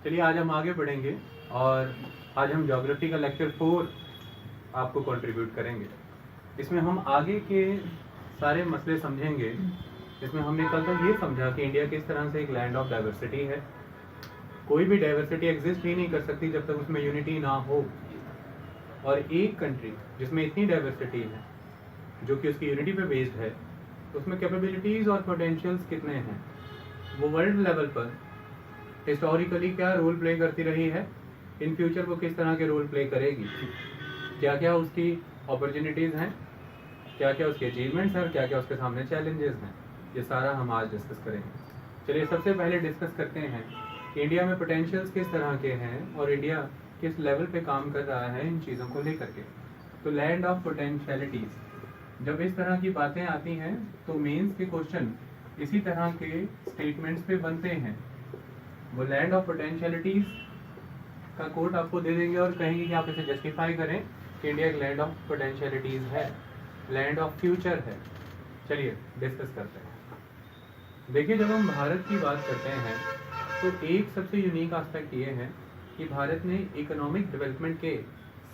चलिए आज हम आगे बढ़ेंगे और आज हम ज्योग्राफी का लेक्चर 4 आपको कंट्रीब्यूट करेंगे। इसमें हम आगे के सारे मसले समझेंगे। इसमें हमने कल तक ये समझा कि इंडिया किस तरह से एक लैंड ऑफ डाइवर्सिटी है। कोई भी डाइवर्सिटी एग्जिस्ट ही नहीं कर सकती जब तक उसमें यूनिटी ना हो। और एक कंट्री जिसमें इतनी डाइवर्सिटी है जो कि उसकी यूनिटी पे बेस्ड है, तो उसमें कैपेबिलिटीज़ और पोटेंशियल्स कितने हैं, वो वर्ल्ड लेवल पर हिस्टोरिकली क्या रोल प्ले करती रही है, इन फ्यूचर वो किस तरह के रोल प्ले करेगी, क्या क्या उसकी अपॉर्चुनिटीज़ हैं, क्या क्या उसके अचीवमेंट्स हैं और क्या क्या उसके सामने चैलेंजेस हैं, ये सारा हम आज डिस्कस करेंगे। चलिए सबसे पहले डिस्कस करते हैं कि इंडिया में पोटेंशियल्स किस तरह के हैं और इंडिया किस लेवल पे काम कर रहा है इन चीज़ों को लेकर के। तो लैंड ऑफ पोटेंशियलिटीज़, जब इस तरह की बातें आती हैं तो मेंस के क्वेश्चन इसी तरह के स्टेटमेंट्स पे बनते हैं। वो लैंड ऑफ पोटेंशियलिटीज़ का कोट आपको दे देंगे और कहेंगे कि आप इसे जस्टिफाई करें कि इंडिया एक लैंड ऑफ पोटेंशियलिटीज़ है, लैंड ऑफ फ्यूचर है। चलिए डिस्कस करते हैं। देखिए, जब हम भारत की बात करते हैं तो एक सबसे यूनिक एस्पेक्ट ये है कि भारत ने इकोनॉमिक डेवलपमेंट के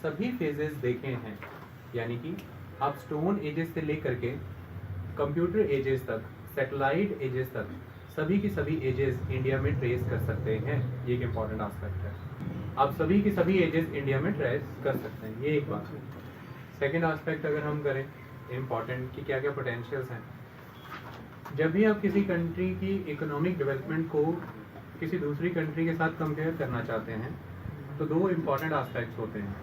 सभी फेजेस देखे हैं, यानी कि आप स्टोन एजेस से लेकर के कंप्यूटर एजेस तक, सैटेलाइट एजेस तक, सभी की सभी एजेस इंडिया में ट्रेस कर सकते हैं। ये एक इम्पॉर्टेंट एस्पेक्ट है। आप सभी की सभी एजेस इंडिया में ट्रेस कर सकते हैं, ये एक बात है। सेकेंड एस्पेक्ट अगर हम करें इम्पॉर्टेंट कि क्या क्या पोटेंशियल्स हैं, जब भी आप किसी कंट्री की इकोनॉमिक डेवलपमेंट को किसी दूसरी कंट्री के साथ कंपेयर करना चाहते हैं तो दो इम्पॉर्टेंट एस्पेक्ट्स होते हैं।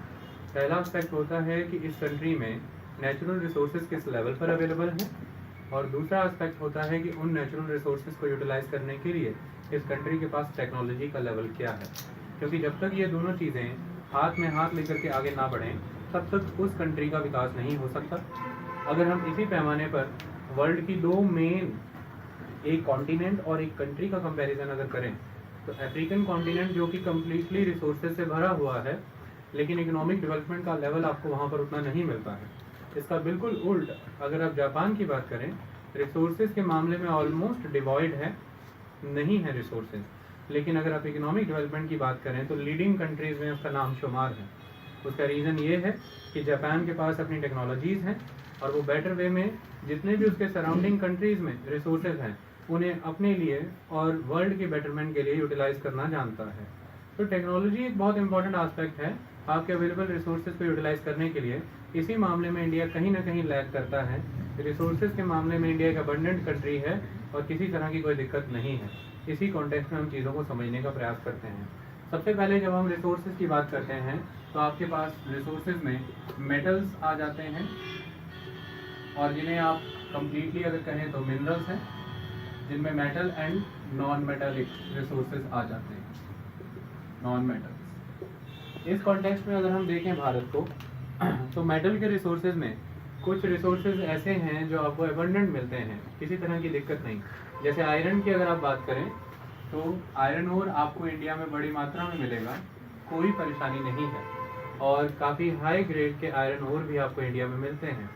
पहला एस्पेक्ट होता है कि इस कंट्री में नेचुरल रिसोर्सेज किस लेवल पर अवेलेबल हैं, और दूसरा एस्पेक्ट होता है कि उन नेचुरल रिसोर्सेज को यूटिलाइज करने के लिए इस कंट्री के पास टेक्नोलॉजी का लेवल क्या है। क्योंकि जब तक ये दोनों चीज़ें हाथ में हाथ लेकर के आगे ना बढ़ें तब तक उस कंट्री का विकास नहीं हो सकता। अगर हम इसी पैमाने पर वर्ल्ड की दो मेन, एक कॉन्टिनेंट और एक कंट्री का कंपैरिजन अगर करें तो अफ्रीकन कॉन्टिनेंट जो कि कम्प्लीटली रिसोर्सेज से भरा हुआ है, लेकिन इकोनॉमिक डेवलपमेंट का लेवल आपको वहाँ पर उतना नहीं मिलता है। इसका बिल्कुल उल्ट अगर आप जापान की बात करें, रिसोर्सेज के मामले में ऑलमोस्ट डिवॉइड है, नहीं है रिसोर्सेज, लेकिन अगर आप इकोनॉमिक डेवलपमेंट की बात करें तो लीडिंग कंट्रीज़ में उसका नाम शुमार है। उसका रीज़न ये है कि जापान के पास अपनी टेक्नोलॉजीज़ हैं और वो बेटर वे में जितने भी उसके सराउंडिंग कंट्रीज़ में रिसोर्सेज हैं उन्हें अपने लिए और वर्ल्ड के बेटरमेंट के लिए यूटिलाइज करना जानता है। तो टेक्नोलॉजी एक बहुत इंपॉर्टेंट एस्पेक्ट है आपके अवेलेबल रिसोर्सेज को यूटिलाइज करने के लिए। इसी मामले में इंडिया कहीं ना कहीं लैग करता है। रिसोर्सेज के मामले में इंडिया एक अबंडेंट कंट्री है और किसी तरह की कोई दिक्कत नहीं है। इसी कॉन्टेक्स्ट में हम चीज़ों को समझने का प्रयास करते हैं। सबसे पहले जब हम रिसोर्सेज की बात करते हैं तो आपके पास रिसोर्सेज में मेटल्स आ जाते हैं, और जिन्हें आप कम्प्लीटली अगर कहें तो मिनरल्स हैं, जिनमें metal and non metallic resources आ जाते हैं, नॉन मेटल्स। इस कॉन्टेक्स्ट में अगर हम देखें भारत को तो मेटल के रिसोर्सेज में कुछ रिसोर्सेज ऐसे हैं जो आपको एबंडेंट मिलते हैं, किसी तरह की दिक्कत नहीं। जैसे आयरन की अगर आप बात करें तो आयरन ओर आपको इंडिया में बड़ी मात्रा में मिलेगा, कोई परेशानी नहीं है, और काफ़ी हाई ग्रेड के आयरन ओर भी आपको इंडिया में मिलते हैं।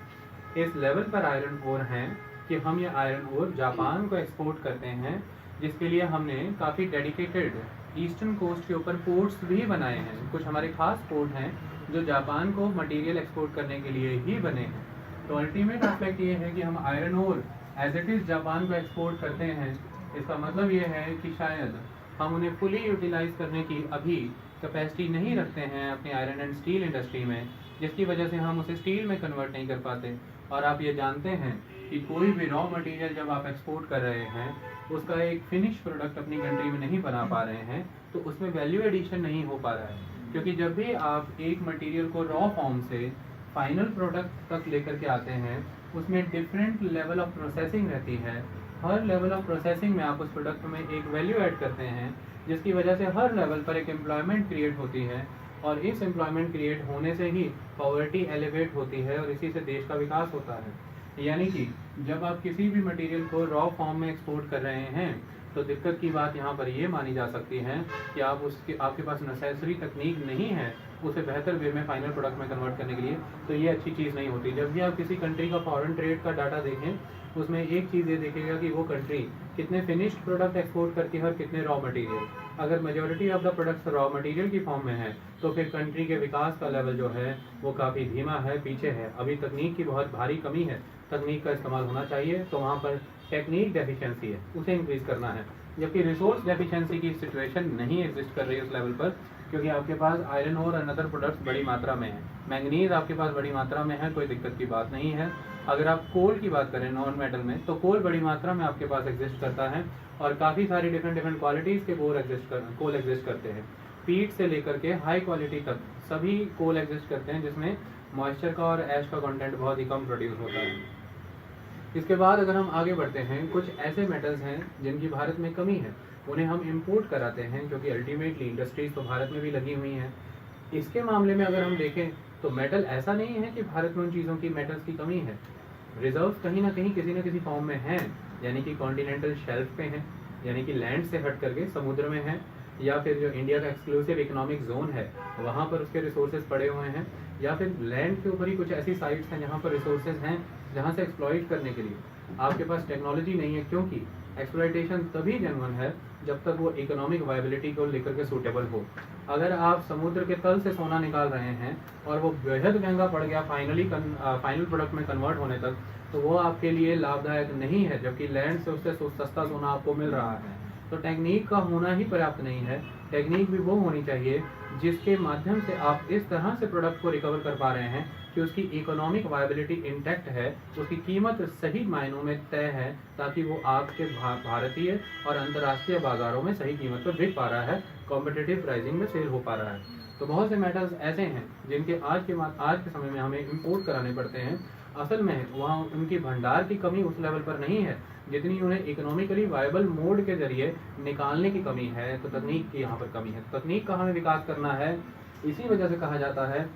इस लेवल पर आयरन ओर हैं कि हम ये आयरन ओर जापान को एक्सपोर्ट करते हैं, जिसके लिए हमने काफ़ी डेडिकेटेड ईस्टर्न कोस्ट के ऊपर पोर्ट्स भी बनाए हैं। कुछ हमारे खास पोर्ट हैं जो जापान को मटेरियल एक्सपोर्ट करने के लिए ही बने हैं। तो अल्टीमेट एस्पेक्ट ये है कि हम iron ore as it is Japan को एक्सपोर्ट करते हैं। इसका मतलब ये है कि शायद हम उन्हें फुली यूटिलाइज करने की अभी कैपेसिटी नहीं रखते हैं अपनी आयरन एंड स्टील इंडस्ट्री में, जिसकी वजह से हम उसे स्टील में कन्वर्ट नहीं कर पाते। और आप ये जानते हैं कि कोई भी रॉ मटेरियल जब आप एक्सपोर्ट कर रहे हैं उसका एक फिनिश प्रोडक्ट अपनी कंट्री में नहीं बना पा रहे हैं तो उसमें वैल्यू एडिशन नहीं हो पा रहा है। क्योंकि जब भी आप एक मटेरियल को रॉ फॉर्म से फाइनल प्रोडक्ट तक लेकर के आते हैं उसमें डिफरेंट लेवल ऑफ प्रोसेसिंग रहती है। हर लेवल ऑफ प्रोसेसिंग में आप उस प्रोडक्ट में एक वैल्यू ऐड करते हैं, जिसकी वजह से हर लेवल पर एक एम्प्लॉयमेंट क्रिएट होती है, और इस एम्प्लॉयमेंट क्रिएट होने से ही पॉवर्टी एलिवेट होती है और इसी से देश का विकास होता है। यानी कि जब आप किसी भी मटेरियल को रॉ फॉर्म में एक्सपोर्ट कर रहे हैं तो दिक्कत की बात यहाँ पर ये मानी जा सकती है कि आप आपके पास नेसेसरी तकनीक नहीं है उसे बेहतर वे में फाइनल प्रोडक्ट में कन्वर्ट करने के लिए, तो ये अच्छी चीज़ नहीं होती। जब भी आप किसी कंट्री का फॉरेन ट्रेड का डाटा देखें, उसमें एक चीज़ ये देखेगा कि वो कंट्री कितने फिनिश्ड प्रोडक्ट एक्सपोर्ट करती है और कितने रॉ मटेरियल। अगर majority of the products raw material की फॉर्म में है तो फिर कंट्री के विकास का लेवल जो है वो काफ़ी धीमा है, पीछे है। अभी तकनीक की बहुत भारी कमी है, तकनीक का इस्तेमाल होना चाहिए, तो वहाँ पर टेक्निक डेफिशिएंसी है, उसे इंक्रीज़ करना है। जबकि रिसोर्स डेफिशिएंसी की सिचुएशन नहीं एग्जिस्ट कर रही है उस लेवल पर, क्योंकि आपके पास आयरन और अनदर प्रोडक्ट्स बड़ी मात्रा में है, मैंगनीज आपके पास बड़ी मात्रा में है, कोई दिक्कत की बात नहीं है। अगर आप कोल की बात करें नॉन मेटल में, तो कोल बड़ी मात्रा में आपके पास एग्जिस्ट करता है और काफ़ी सारी डिफरेंट क्वालिटीज़ के कोल एग्जिस्ट करते हैं। पीट से लेकर के हाई क्वालिटी तक सभी कोल एग्जिस्ट करते हैं, जिसमें मॉइस्चर का और ऐश का कंटेंट बहुत ही कम प्रोड्यूस होता है। इसके बाद अगर हम आगे बढ़ते हैं, कुछ ऐसे मेटल्स हैं जिनकी भारत में कमी है, उन्हें हम इंपोर्ट कराते हैं, क्योंकि अल्टीमेटली इंडस्ट्रीज तो भारत में भी लगी हुई हैं। इसके मामले में अगर हम देखें तो मेटल ऐसा नहीं है कि भारत में उन चीज़ों की मेटल्स की कमी है। रिजर्व कहीं ना कहीं किसी न किसी फॉर्म में हैं, यानी कि कॉन्टिनेंटल शेल्फ पे हैं, यानी कि लैंड से हट करके समुद्र में हैं, या फिर जो इंडिया का एक्सक्लूसिव इकोनॉमिक जोन है वहाँ पर उसके रिसोर्सेज पड़े हुए हैं, या फिर लैंड के ऊपर ही कुछ ऐसी साइट्स हैं जहाँ पर रिसोर्सेज हैं जहाँ से एक्सप्लॉइट करने के लिए आपके पास टेक्नोलॉजी नहीं है, क्योंकि एक्सप्लॉइटेशन तभी जेन्युइन है जब तक वो इकोनॉमिक वायबिलिटी को लेकर के सूटेबल हो। अगर आप समुद्र के तल से सोना निकाल रहे हैं और वो बेहद महंगा पड़ गया फाइनल प्रोडक्ट में कन्वर्ट होने तक, तो वो आपके लिए लाभदायक नहीं है, जबकि लैंड से उससे सस्ता सोना आपको मिल रहा है। तो टेक्निक का होना ही पर्याप्त नहीं है, टेक्निक भी वो होनी चाहिए जिसके माध्यम से आप इस तरह से प्रोडक्ट को रिकवर कर पा रहे हैं कि उसकी इकोनॉमिक वायबिलिटी इंटैक्ट है, उसकी कीमत सही मायनों में तय है, ताकि वो आपके भारतीय और अंतर्राष्ट्रीय बाजारों में सही कीमत पर बिक पा रहा है, कॉम्पिटिटिव प्राइसिंग में सेल हो पा रहा है। तो बहुत से मेटल्स ऐसे हैं जिनके आज के समय में हमें इंपोर्ट कराने पड़ते हैं। असल में वहाँ उनकी भंडार की कमी उस लेवल पर नहीं है जितनी उन्हें इकोनॉमिकली वायबल मोड के जरिए निकालने की कमी है, तो तकनीक की यहाँ पर कमी है। तकनीक का हमें विकास करना है, इसी वजह से कहा जाता है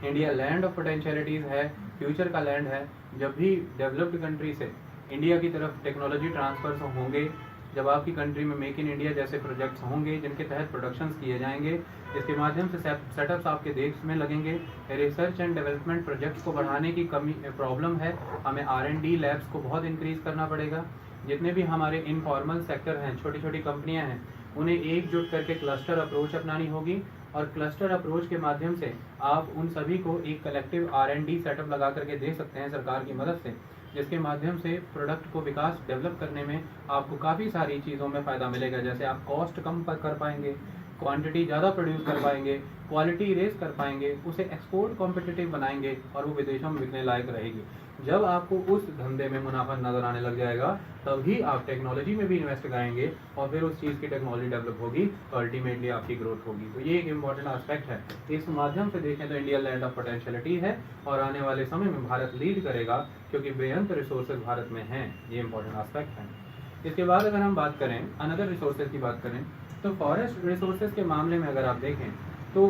इंडिया लैंड ऑफ पोटेंशियलिटीज़ है, फ्यूचर का लैंड है। जब भी डेवलप्ड कंट्री से इंडिया की तरफ टेक्नोलॉजी ट्रांसफर्स होंगे, जब आपकी कंट्री में मेक इन इंडिया जैसे प्रोजेक्ट्स होंगे जिनके तहत प्रोडक्शंस किए जाएंगे, इसके माध्यम से सेटअप्स आपके देश में लगेंगे, रिसर्च एंड डेवलपमेंट प्रोजेक्ट्स को बढ़ाने की कमी प्रॉब्लम है, हमें R&D लैब्स को बहुत इंक्रीज़ करना पड़ेगा। जितने भी हमारे इनफॉर्मल सेक्टर हैं, छोटी छोटी कंपनियां हैं, उन्हें एकजुट करके क्लस्टर अप्रोच अपनानी होगी, और क्लस्टर अप्रोच के माध्यम से आप उन सभी को एक कलेक्टिव R&D सेटअप लगा करके दे सकते हैं सरकार की मदद से, जिसके माध्यम से प्रोडक्ट को विकास डेवलप करने में आपको काफ़ी सारी चीज़ों में फ़ायदा मिलेगा। जैसे आप कॉस्ट कम कर पाएंगे, क्वांटिटी ज़्यादा प्रोड्यूस कर पाएंगे, क्वालिटी रेस कर पाएंगे, उसे एक्सपोर्ट कॉम्पिटिटिव बनाएंगे और वो विदेशों में बिकने लायक रहेगी। जब आपको उस धंधे में मुनाफा नज़र आने लग जाएगा, तभी आप टेक्नोलॉजी में भी इन्वेस्ट करेंगे और फिर उस चीज़ की टेक्नोलॉजी डेवलप होगी, तो अल्टीमेटली आपकी ग्रोथ होगी। तो ये एक इंपॉर्टेंट एस्पेक्ट है। इस माध्यम से देखें तो इंडिया लैंड ऑफ पोटेंशियलिटी है और आने वाले समय में भारत लीड करेगा, क्योंकि बेअंत रिसोर्सेज भारत में हैं। ये इंपॉर्टेंट एस्पेक्ट है। इसके बाद अगर हम बात करें अनदर रिसोर्सेज की बात करें, तो फॉरेस्ट रिसोर्सेज के मामले में अगर आप देखें तो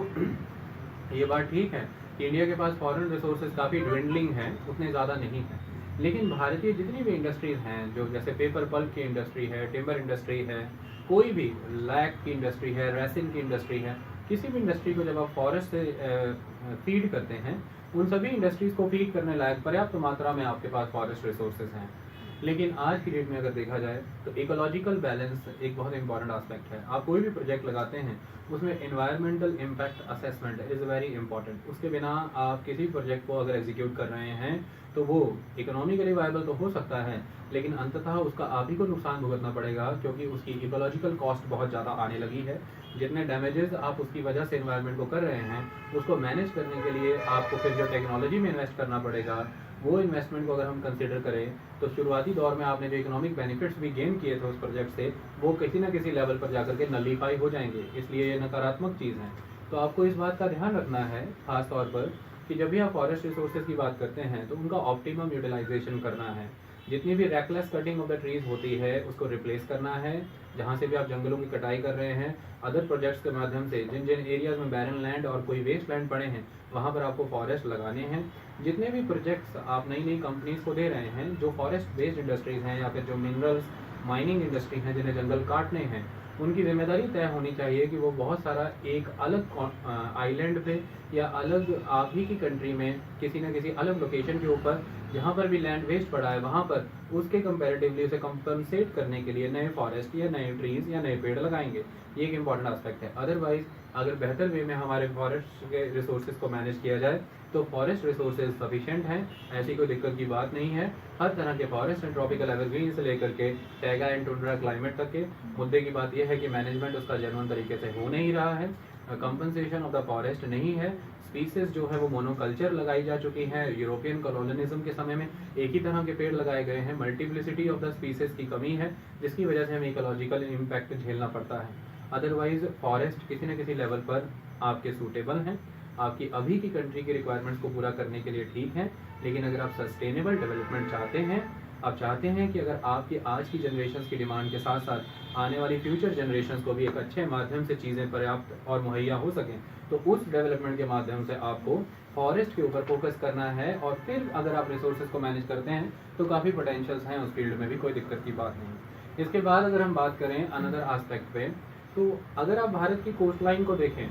ये बात ठीक है कि इंडिया के पास फॉरेन रिसोर्सेज काफ़ी ड्विंडलिंग है, उतने ज़्यादा नहीं है। लेकिन भारतीय जितनी भी इंडस्ट्रीज़ हैं, जो जैसे पेपर पल्प की इंडस्ट्री है, टिम्बर इंडस्ट्री है, कोई भी लैक की इंडस्ट्री है, रेसिन की इंडस्ट्री है, किसी भी इंडस्ट्री को जब आप फॉरेस्ट से फीड करते हैं, उन सभी इंडस्ट्रीज़ को फीड करने लायक पर्याप्त मात्रा में आपके पास फॉरेस्ट रिसोर्सेज हैं। लेकिन आज की डेट में अगर देखा जाए तो इकोलॉजिकल बैलेंस एक बहुत इंपॉर्टेंट एस्पेक्ट है। आप कोई भी प्रोजेक्ट लगाते हैं उसमें environmental impact assessment is very important. उसके बिना आप किसी प्रोजेक्ट को अगर एग्जीक्यूट कर रहे हैं तो वो इकोनॉमिकली वायबल तो हो सकता है, लेकिन अंततः उसका आप ही को नुकसान भुगतना पड़ेगा, क्योंकि उसकी इकोलॉजिकल कॉस्ट बहुत ज़्यादा आने लगी है। जितने डैमेजेस आप उसकी वजह से एनवायरनमेंट को कर रहे हैं, उसको मैनेज करने के लिए आपको फिर जो टेक्नोलॉजी में इन्वेस्ट करना पड़ेगा, वो इन्वेस्टमेंट को अगर हम कंसिडर करें तो शुरुआती दौर में आपने जो इकोनॉमिक बेनिफिट्स भी गेन किए थे उस प्रोजेक्ट से, वो किसी ना किसी लेवल पर जाकर के नलीफाई हो जाएंगे। इसलिए ये नकारात्मक चीज़ है। तो आपको इस बात का ध्यान रखना है खास तौर पर कि जब भी आप फॉरेस्ट रिसोर्सेज की बात करते हैं तो उनका ऑप्टिमम यूटिलाइजेशन करना है। जितनी भी reckless cutting of the trees होती है उसको रिप्लेस करना है। जहाँ से भी आप जंगलों की कटाई कर रहे हैं, अदर प्रोजेक्ट्स के माध्यम से जिन जिन एरियाज में बैरन लैंड और कोई वेस्ट लैंड पड़े हैं वहाँ पर आपको फॉरेस्ट लगाने हैं। जितने भी प्रोजेक्ट्स आप नई नई कंपनीज को दे रहे हैं जो फॉरेस्ट बेस्ड इंडस्ट्रीज हैं या फिर जो मिनरल्स माइनिंग इंडस्ट्री हैं जिन्हें जंगल काटने हैं, उनकी जिम्मेदारी तय होनी चाहिए कि वो बहुत सारा एक अलग आइलैंड पे या अलग आप ही की कंट्री में किसी न किसी अलग लोकेशन के ऊपर जहाँ पर भी लैंड वेस्ट पड़ा है वहाँ पर उसके कंपैरेटिवली उसे कंपनसेट करने के लिए नए फॉरेस्ट या नए ट्रीज या नए पेड़ लगाएंगे। ये एक इंपॉर्टेंट एस्पेक्ट है। अदरवाइज अगर बेहतर वे में हमारे फॉरेस्ट के रिसोर्सेज को मैनेज किया जाए तो फॉरेस्ट रिसोर्सेज सफिशिएंट हैं, ऐसी कोई दिक्कत की बात नहीं है। हर तरह के फॉरेस्ट एंड ट्रॉपिकल एवरग्रीन से लेकर के टैगा एंड टुंड्रा क्लाइमेट तक के मुद्दे की बात यह है कि मैनेजमेंट उसका जेन्युइन तरीके से हो नहीं रहा है, कंपनसेशन ऑफ द फॉरेस्ट नहीं है। स्पीसीज जो है वो मोनोकल्चर लगाई जा चुकी है। यूरोपियन कॉलोनिज्म के समय में एक ही तरह के पेड़ लगाए गए हैं। मल्टीप्लिसिटी ऑफ द स्पीसीज की कमी है जिसकी वजह से हमें इकोलॉजिकल इम्पैक्ट झेलना पड़ता है। अदरवाइज फॉरेस्ट किसी न किसी लेवल पर आपके सूटेबल हैं, आपकी अभी की कंट्री की रिक्वायरमेंट्स को पूरा करने के लिए ठीक है। लेकिन अगर आप सस्टेनेबल डेवलपमेंट चाहते हैं, आप चाहते हैं कि अगर आपकी आज की जनरेशन की डिमांड के साथ साथ आने वाली फ्यूचर जनरेशन को भी एक अच्छे माध्यम से चीज़ें पर्याप्त और मुहैया हो सकें, तो उस डेवलपमेंट के माध्यम से आपको फॉरेस्ट के ऊपर फोकस करना है। और फिर अगर आप रिसोर्सेज को मैनेज करते हैं तो काफ़ी पोटेंशियल्स हैं उस फील्ड में भी, कोई दिक्कत की बात नहीं। इसके बाद अगर हम बात करें अनदर आस्पेक्ट पे, तो अगर आप भारत की कोस्ट लाइन को देखें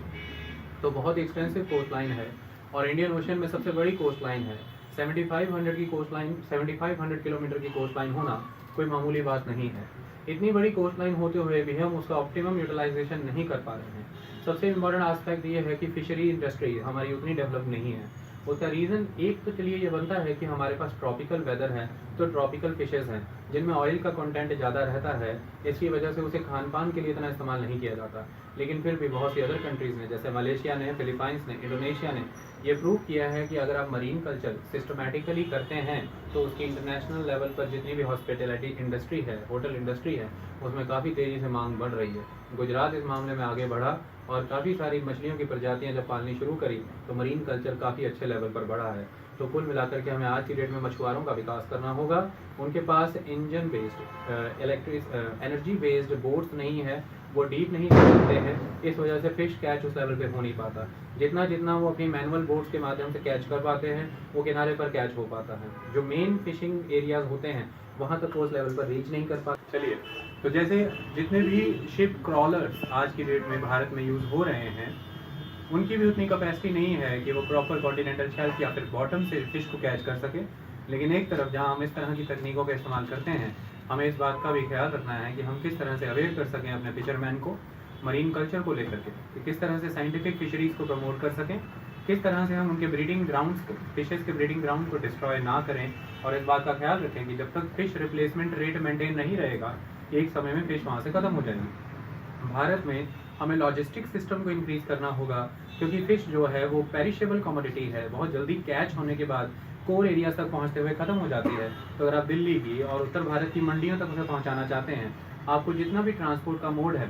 तो बहुत एक्सटेंसिव कोस्ट लाइन है और इंडियन ओशन में सबसे बड़ी कोस्ट लाइन है। 7500 की कोस्ट लाइन, 7500 किलोमीटर की कोस्ट लाइन होना कोई मामूली बात नहीं है। इतनी बड़ी कोस्ट लाइन होते हुए भी हम उसका ऑप्टिमम यूटिलाइजेशन नहीं कर पा रहे हैं। सबसे इम्पोर्टेंट आस्पेक्ट ये है कि फिशरी इंडस्ट्री हमारी उतनी डेवलप नहीं है। उसका रीज़न एक तो चलिए ये बनता है कि हमारे पास ट्रॉपिकल वेदर है, तो ट्रॉपिकल फिशेज़ हैं जिनमें ऑयल का कंटेंट ज़्यादा रहता है, इसकी वजह से उसे खान पान के लिए इतना इस्तेमाल नहीं किया जाता। लेकिन फिर भी बहुत सी अदर कंट्रीज़ ने, जैसे मलेशिया ने, फिलीपाइंस ने, इंडोनेशिया ने ये प्रूव किया है कि अगर आप मरीन कल्चर सिस्टमेटिकली करते हैं तो उसकी इंटरनेशनल लेवल पर जितनी भी हॉस्पिटैलिटी इंडस्ट्री है, होटल इंडस्ट्री है, उसमें काफ़ी तेज़ी से मांग बढ़ रही है। गुजरात इस मामले में आगे बढ़ा और काफ़ी सारी मछलियों की प्रजातियां जब पालनी शुरू करी तो मरीन कल्चर काफ़ी अच्छे लेवल पर बढ़ा है। तो कुल मिलाकर के हमें आज की डेट में मछुआरों का विकास करना होगा। उनके पास engine based energy based boats नहीं है, वो डीप नहीं कर सकते हैं, इस वजह से फिश कैच उस लेवल पे हो नहीं पाता। जितना जितना वो अपनी मैनुअल बोट्स के माध्यम से कैच कर पाते हैं वो किनारे पर कैच हो पाता है। जो मेन फिशिंग एरियाज होते हैं वहाँ तक उस लेवल पर रीच नहीं कर पाते। चलिए, तो जैसे जितने भी शिप क्रॉलर्स आज की डेट में भारत में यूज़ हो रहे हैं उनकी भी उतनी कैपेसिटी नहीं है कि वो प्रॉपर कॉन्टिनेंटल शेल्फ या फिर बॉटम से फिश को कैच कर सके। लेकिन एक तरफ जहाँ हम इस तरह की तकनीकों का इस्तेमाल करते हैं, हमें इस बात का भी ख्याल रखना है कि हम किस तरह से अवेयर कर सकें अपने फिशरमैन को मरीन कल्चर को लेकर के, कि किस तरह से साइंटिफिक फिशरीज़ को प्रमोट कर सकें, किस तरह से हम उनके ब्रीडिंग ग्राउंड्स, फिशेज़ के ब्रीडिंग ग्राउंड को डिस्ट्रॉय ना करें, और इस बात का ख्याल रखें कि जब तक फिश रिप्लेसमेंट रेट मेंटेन नहीं रहेगा एक समय में फिश वहाँ से ख़त्म हो जाएगी। भारत में हमें लॉजिस्टिक सिस्टम को इंक्रीज़ करना होगा क्योंकि फ़िश जो है वो पेरिशेबल कमोडिटी है, बहुत जल्दी कैच होने के बाद कोर एरियाज तक पहुंचते हुए ख़त्म हो जाती है। तो अगर आप दिल्ली की और उत्तर भारत की मंडियों तक उसे पहुंचाना चाहते हैं, आपको जितना भी ट्रांसपोर्ट का मोड है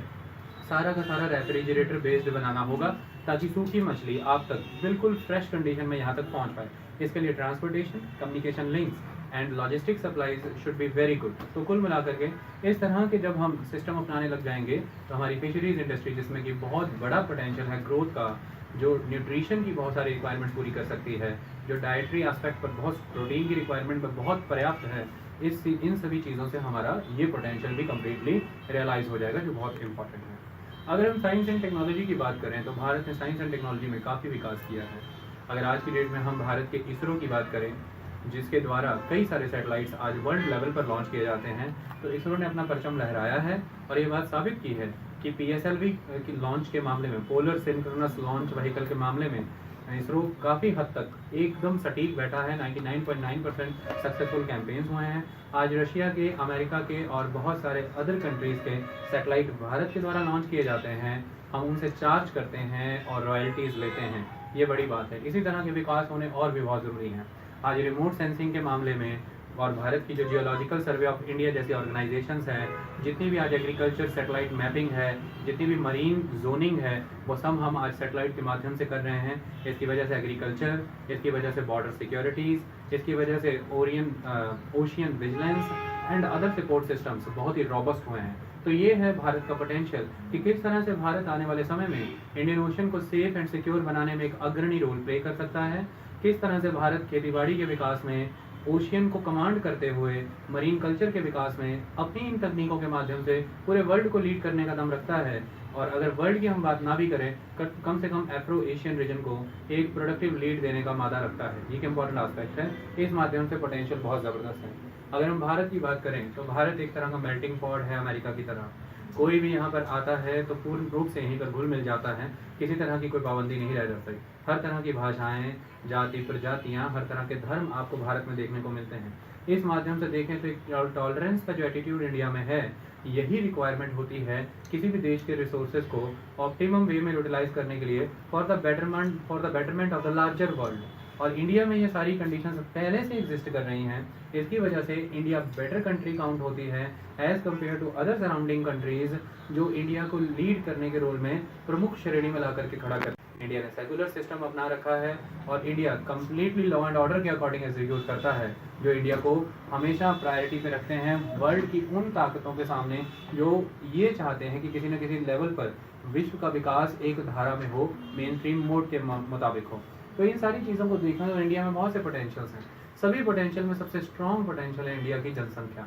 सारा का सारा रेफ्रिजरेटर बेस्ड बनाना होगा ताकि सूखी मछली आप तक बिल्कुल फ्रेश कंडीशन में यहाँ तक पहुँच पाए। इसके लिए transportation, communication links and logistic supplies should be very good. तो कुल मिलाकर के इस तरह के जब हम सिस्टम अपनाने लग जाएंगे तो हमारी फिशरीज इंडस्ट्री, जिसमें कि बहुत बड़ा पोटेंशियल है ग्रोथ का, जो न्यूट्रिशन की बहुत सारी रिक्वायरमेंट्स पूरी कर सकती है, जो डाइटरी एस्पेक्ट पर बहुत प्रोटीन की रिक्वायरमेंट पर बहुत पर्याप्त है, इन सभी चीज़ों से हमारा ये पोटेंशियल भी कम्प्लीटली रियलाइज़ हो जाएगा, जो बहुत इंपॉर्टेंट है। अगर हम साइंस एंड टेक्नोलॉजी की बात करें तो भारत ने साइंस एंड टेक्नोलॉजी में काफ़ी विकास किया है। अगर आज की डेट में हम भारत के इसरो की बात करें, जिसके द्वारा कई सारे सैटेलाइट्स आज वर्ल्ड लेवल पर लॉन्च किए जाते हैं, तो इसरो ने अपना परचम लहराया है और ये बात साबित की है कि PSLV की लॉन्च के मामले में, पोलर सिंक्रोनस लॉन्च व्हीकल के मामले में इसरो काफ़ी हद तक एकदम सटीक बैठा है। 99.9% सक्सेसफुल कैंपेन्स हुए हैं। आज रशिया के, अमेरिका के और बहुत सारे अदर कंट्रीज़ के सैटेलाइट भारत के द्वारा लॉन्च किए जाते हैं, हम उनसे चार्ज करते हैं और रॉयल्टीज़ लेते हैं, ये बड़ी बात है। इसी तरह के विकास होने और भी बहुत ज़रूरी हैं। आज रिमोट सेंसिंग के मामले में और भारत की जो जियोलॉजिकल सर्वे ऑफ इंडिया जैसी ऑर्गेनाइजेशंस हैं, जितनी भी आज एग्रीकल्चर सेटेलाइट मैपिंग है, जितनी भी मरीन जोनिंग है, वो सब हम आज सेटेलाइट के माध्यम से कर रहे हैं। इसकी वजह से एग्रीकल्चर, इसकी वजह से बॉर्डर सिक्योरिटीज़, इसकी वजह से ocean vigilance and other support systems बहुत ही रॉबस्ट हुए हैं। तो ये है भारत का पोटेंशियल कि किस तरह से भारत आने वाले समय में इंडियन ओशन को सेफ एंड सिक्योर बनाने में एक अग्रणी रोल प्ले कर सकता है, किस तरह से भारत खेतीबाड़ी के विकास में ओशियन को कमांड करते हुए मरीन कल्चर के विकास में अपनी इन तकनीकों के माध्यम से पूरे वर्ल्ड को लीड करने का दम रखता है। और अगर वर्ल्ड की हम बात ना भी करें, कम से कम एफ्रो एशियन रीजन को एक प्रोडक्टिव लीड देने का मादा रखता है। ये एक इंपॉर्टेंट आस्पेक्ट है, इस माध्यम से पोटेंशियल बहुत ज़बरदस्त है। अगर हम भारत की बात करें तो भारत एक तरह का मेल्टिंग पॉट है अमेरिका की तरह। कोई भी यहाँ पर आता है तो पूर्ण रूप से यहीं पर घुल मिल जाता है, किसी तरह की कोई पाबंदी नहीं रह जाती। हर तरह की भाषाएं, जाति, प्रजातियाँ, हर तरह के धर्म आपको भारत में देखने को मिलते हैं। इस माध्यम से देखें तो एक टॉलरेंस का जो एटीट्यूड इंडिया में है, यही रिक्वायरमेंट होती है किसी भी देश के रिसोर्सेज को ऑप्टिमम वे में यूटिलाइज करने के लिए for the betterment of the larger world. और इंडिया में ये सारी कंडीशंस पहले से एग्जिस्ट कर रही हैं। इसकी वजह से इंडिया बेटर कंट्री काउंट होती है as compare to other surrounding countries, जो इंडिया को लीड करने के रोल में प्रमुख श्रेणी में ला करके खड़ा कर। इंडिया ने सेकुलर सिस्टम अपना रखा है और India completely law and order के अकॉर्डिंग एग्जीक्यूट करता है, जो इंडिया को हमेशा प्रायोरिटी पे रखते हैं वर्ल्ड की उन ताकतों के सामने जो ये चाहते हैं कि किसी न किसी लेवल पर विश्व का विकास एक धारा में हो, मेन स्ट्रीम मोड के मुताबिक हो। तो इन सारी चीज़ों को देखना तो इंडिया में बहुत से पोटेंशियल्स हैं। सभी पोटेंशियल में सबसे स्ट्रॉन्ग पोटेंशियल है इंडिया की जनसंख्या।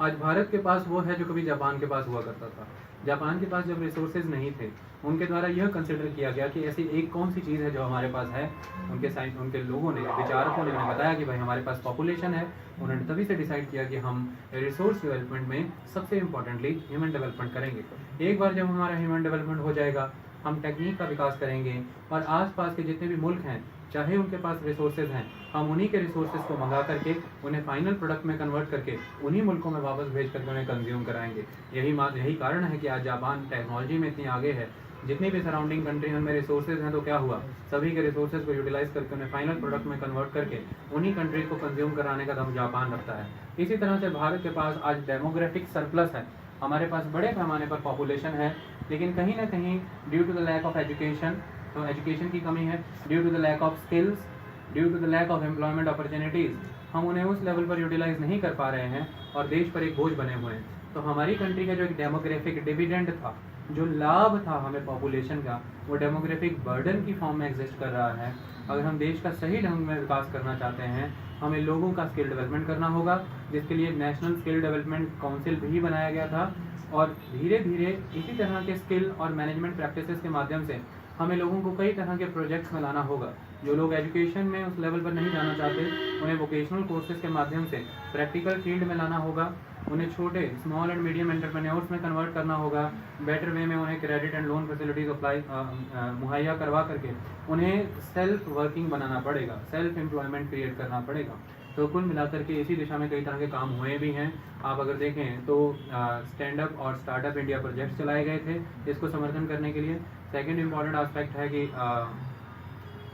आज भारत के पास वो है जो कभी जापान के पास हुआ करता था। जापान के पास जब रिसोर्सेज नहीं थे, उनके द्वारा यह कंसिडर किया गया कि ऐसी एक कौन सी चीज़ है जो हमारे पास है। उनके लोगों ने, विचारकों ने उन्हें बताया कि भाई हमारे पास पॉपुलेशन है। उन्होंने तभी से डिसाइड किया कि हम रिसोर्स डेवलपमेंट में सबसे इम्पोर्टेंटली ह्यूमन डेवलपमेंट करेंगे। एक बार जब हमारा ह्यूमन डेवलपमेंट हो जाएगा, हम टेक्निक का विकास करेंगे और आसपास के जितने भी मुल्क हैं, चाहे उनके पास रिसोर्सेज हैं, हम उन्हीं के रिसोर्सेज को मंगा करके उन्हें फाइनल प्रोडक्ट में कन्वर्ट करके उन्हीं मुल्कों में वापस भेज करके उन्हें कंज्यूम कराएंगे। यही कारण है कि आज जापान टेक्नोलॉजी में इतनी आगे है। जितनी भी सराउंडिंग कंट्री में रिसोर्सेज हैं तो क्या हुआ, सभी के रिसोर्सेज को यूटिलाइज करके उन्हें फाइनल प्रोडक्ट में कन्वर्ट करके उन्हीं कंट्रीज को कंज्यूम कराने का दम जापान रखता है। इसी तरह से भारत के पास आज डेमोग्राफिक सरप्लस है। हमारे पास बड़े पैमाने पर पॉपुलेशन है, लेकिन कहीं ना कहीं due to the lack of education, तो एजुकेशन की कमी है, due to the lack of skills, due to the lack of employment opportunities, हम उन्हें उस लेवल पर यूटिलाइज नहीं कर पा रहे हैं और देश पर एक बोझ बने हुए हैं। तो हमारी कंट्री का जो एक डेमोग्राफिक डिविडेंड था, जो लाभ था हमें पॉपुलेशन का, वो डेमोग्राफिक बर्डन की फॉर्म में एग्जिस्ट कर रहा है। अगर हम देश का सही ढंग में विकास करना चाहते हैं, हमें लोगों का स्किल डेवलपमेंट करना होगा, जिसके लिए नेशनल स्किल डेवलपमेंट काउंसिल भी बनाया गया था। और धीरे धीरे इसी तरह के स्किल और मैनेजमेंट प्रैक्टिसेस के माध्यम से हमें लोगों को कई तरह के प्रोजेक्ट्स में लाना होगा। जो लोग एजुकेशन में उस लेवल पर नहीं जाना चाहते, उन्हें वोकेशनल कोर्सेज के माध्यम से प्रैक्टिकल फील्ड में लाना होगा। उन्हें छोटे स्मॉल एंड मीडियम एंटरप्रेन्योर्स में कन्वर्ट करना होगा। बेटर वे में उन्हें credit and loan facilities apply मुहैया करवा करके उन्हें सेल्फ वर्किंग बनाना पड़ेगा, सेल्फ एम्प्लॉयमेंट क्रिएट करना पड़ेगा। तो कुल मिलाकर के इसी दिशा में कई तरह के काम हुए भी हैं। आप अगर देखें तो स्टैंड अप और स्टार्टअप इंडिया प्रोजेक्ट्स चलाए गए थे इसको समर्थन करने के लिए। सेकंड इम्पॉर्टेंट एस्पेक्ट है कि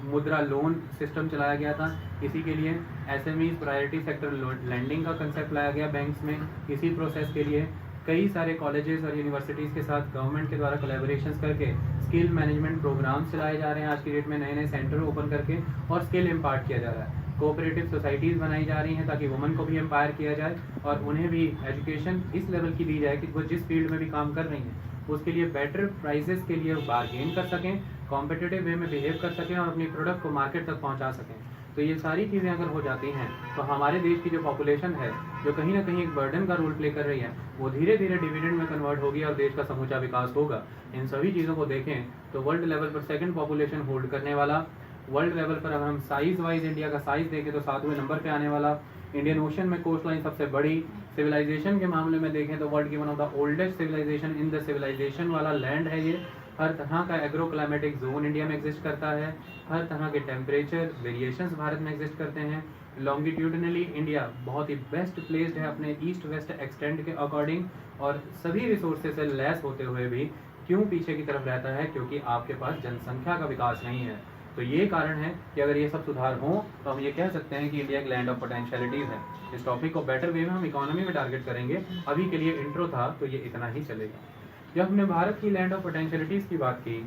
मुद्रा लोन सिस्टम चलाया गया था, इसी के लिए एसएमई प्रायोरिटी सेक्टर लैंडिंग का कंसेप्ट लाया गया बैंक्स में। इसी प्रोसेस के लिए कई सारे कॉलेजेस और यूनिवर्सिटीज़ के साथ गवर्नमेंट के द्वारा कोलैबोरेशंस करके स्किल मैनेजमेंट प्रोग्राम्स चलाए जा रहे हैं। आज की डेट में नए नए सेंटर ओपन करके और स्किल इम्पार्ट किया जा रहा है। कोऑपरेटिव सोसाइटीज़ बनाई जा रही हैं ताकि वुमेन को भी एम्पायर किया जाए और उन्हें भी एजुकेशन इस लेवल की दी जाए कि वो जिस फील्ड में भी काम कर रही हैं उसके लिए बेटर प्राइसेस के लिए बार्गेन कर सकें, कॉम्पिटिटिव वे में बिहेव कर सकें और अपनी प्रोडक्ट को मार्केट तक पहुंचा सकें। तो ये सारी चीज़ें अगर हो जाती हैं तो हमारे देश की जो पॉपुलेशन है, जो कहीं ना कहीं एक बर्डन का रोल प्ले कर रही है, वो धीरे धीरे डिविडेंड में कन्वर्ट होगी और देश का समूचा विकास होगा। इन सभी चीज़ों को देखें तो वर्ल्ड लेवल पर सेकंड पॉपुलेशन होल्ड करने वाला, वर्ल्ड लेवल पर अगर हम साइज वाइज इंडिया का साइज देखें तो 7वें नंबर पे आने वाला, इंडियन ओशन में कोस्ट लाइन सबसे बड़ी, सिविलाइजेशन के मामले में देखें तो वर्ल्ड की one of the oldest civilisation in the civilisation वाला लैंड है ये। हर तरह का एग्रो क्लाइमेटिक जोन इंडिया में एग्जिस्ट करता है, हर तरह के टेम्परेचर वेरिएशंस भारत में एग्जिस्ट करते हैं। लॉन्गिट्यूडनली इंडिया बहुत ही बेस्ट प्लेस्ड है अपने ईस्ट वेस्ट एक्सटेंड के अकॉर्डिंग, और सभी रिसोर्सेज से लैस होते हुए भी क्यों पीछे की तरफ रहता है, क्योंकि आपके पास जनसंख्या का विकास नहीं है। तो ये कारण है कि अगर ये सब सुधार हों तो हम ये कह सकते हैं कि इंडिया एक लैंड ऑफ पोटेंशियलिटीज़ है। इस टॉपिक को बेटर वे में हम इकोनॉमी में टारगेट करेंगे। अभी के लिए इंट्रो था तो ये इतना ही चलेगा। जब हमने भारत की लैंड ऑफ पोटेंशियलिटीज़ की बात की,